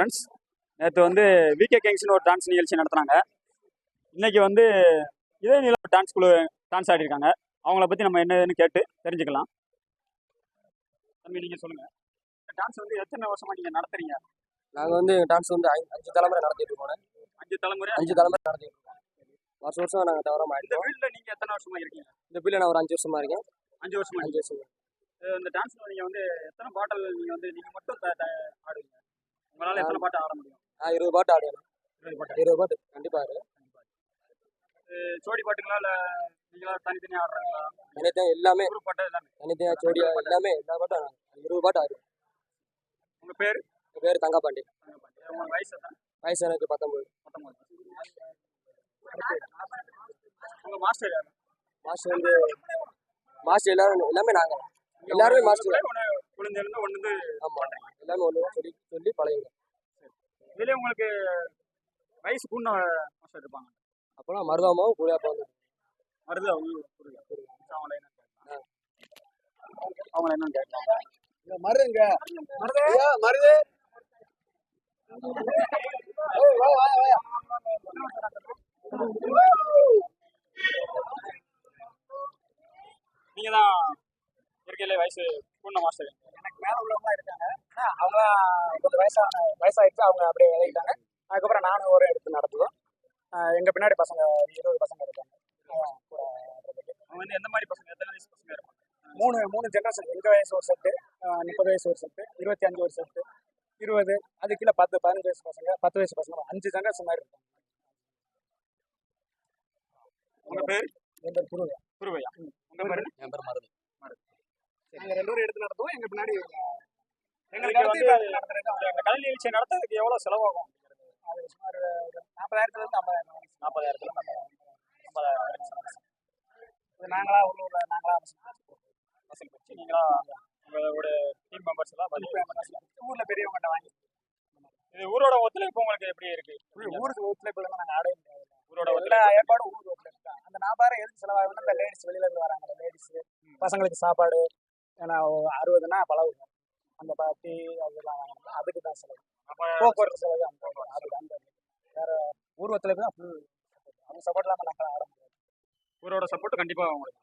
Friends. நேற்று வந்து VK கிங்ஸ்னு ஒரு டான்ஸ் நிகழ்ச்சி நடத்துனாங்க. இன்னைக்கு வந்து இதே நிலம் டான்ஸ் குழு டான்ஸ் ஆடிருக்காங்க. அவங்கள பற்றி நம்ம என்னன்னு கேட்டு தெரிஞ்சுக்கலாம். தம்பி, நீங்கள் சொல்லுங்கள். டான்ஸ் வந்து எத்தனை வருஷமா நீங்கள் நடத்துறீங்க? நாங்கள் வந்து டான்ஸ் வந்து 5 தலைமுறை நடத்திட்டு இருக்கோம். 5 தலைமுறை நடத்திட்டு இருக்கோம். வருஷம் நாங்கள் தவறாம இந்த ஃபீல்டில் நீங்கள் எத்தனை வருஷமா இருக்கீங்க? இந்த ஃபீல்டில் நான் ஒரு 5 வருஷமா இருக்கேன். 5 வருஷமா. இந்த டான்ஸில் நீங்கள் வந்து எத்தனை பாடல் நீங்கள் மட்டும் ஆடுவீங்க? உங்களால் எத்தனை பாட்டு ஆட முடியும்? 20 பாட்டு ஆடுவேன். 20 பாட்டு கண்டிப்பாக ஆடுவேன். ஜோடி பாட்டுங்களா இல்லை நீங்களா தனித்தனியாக ஆடுறாங்களா? தனித்தனியாக எல்லாமே. குரூப் பாட்டு எல்லாமே தனித்தனியாக ஜோடியா எல்லாமே எல்லா பாட்டும் 20 பாட்டு ஆடுவேன். உங்கள் பேர்? என் பேர் தங்கப்பாண்டி. உங்கள் வயசு தான்? வயசு எனக்கு 19. உங்கள் மாஸ்டர் யார்? மாஸ்டர் வந்து மாஸ்டர் எல்லாமே நாங்கள் எல்லாருமே மாஸ்டர். குழந்தைலேருந்து ஒன்று. ஆமாம், எல்லாமே ஒன்று சொல்லி சொல்லி பழகுங்க. இதுலேயே உங்களுக்கு வயசு கூண்ண மாஸ்டர் இருப்பாங்க. அப்போலாம் மருதாமாவும் கூடியாப்பா வந்து அவங்கள என்னன்னு கேட்கலாம். மருதுங்க மருது நீங்கள் தான் இயற்கையிலே வயசு கூண்ண மாஸ்டர். எனக்கு மேலே உள்ளவங்களாம் இருக்காங்க. அவங்க கொஞ்சம் வயசாகிடுச்சு. அவங்க அப்படியே விளையிட்டாங்க. அதுக்கப்புறம் நானும் ஒரு எடுத்து நடத்துவோம். எங்கள் பின்னாடி பசங்க 20 பசங்க இருக்காங்க. அவங்க வந்து எந்த மாதிரி பசங்க, எத்தனை வயசு பசங்க இருப்பாங்க? 3 ஜென்ரேஷன். எங்கள் வயசு ஒரு செட்டு, 30 வயசு ஒரு செட்டு, 25 ஒரு செட்டு, 20, அது கீழே 10, 15 வயசு பசங்க, 10 வயசு பசங்க, 5 ஜென்ரேஷன் மாதிரி இருக்காங்க. உங்கள் பேர்? என் பேர் குருவையா. உங்கள் பேர்? என் பேர் மருது. நாங்கள் 2 பேரும் எடுத்து நடத்துவோம். எங்கள் பின்னாடி எங்களுக்கு வந்து அந்த கலை நிகழ்ச்சியை நடத்துறதுக்கு எவ்வளோ செலவாகும்? அது சுமார் 40,000 50,000. 40,000 நாங்களா உள்ளூரில் நாங்களா வசூல் வச்சு நீங்களா உங்களோட டீம் மெம்பர்ஸ் எல்லாம் ஊரில் பெரியவங்கள்ட்ட வாங்கி. இது ஊரோட ஒத்துழைப்பு உங்களுக்கு எப்படி இருக்கு? ஊருக்கு ஒத்துழைப்பு இல்லைன்னா நாங்கள் ஆடவே முடியாது. ஊரோட எல்லா ஏற்பாடும் ஊருக்கு ஒத்துழைப்பு தான். அந்த 40,000 எதுக்கு செலவாகுதுன்னா இந்த லேடிஸ் வெளியிலேருந்து வராங்க. லேடிஸு பசங்களுக்கு சாப்பாடு, ஏன்னா 60னா பழகுங்க அந்த டீ அதெல்லாம் வாங்கணும். அதுக்கு தான் செலவு. போக்குவரத்து செலவு அதுக்கு அந்த வேறு ஊர் ஒத்துழைப்பு தான் ஃபுல். அவங்க சப்போர்ட் இல்லாமல் நாங்கள் ஆட முடியாது. ஊரோட சப்போர்ட் கண்டிப்பாக உங்களுக்கு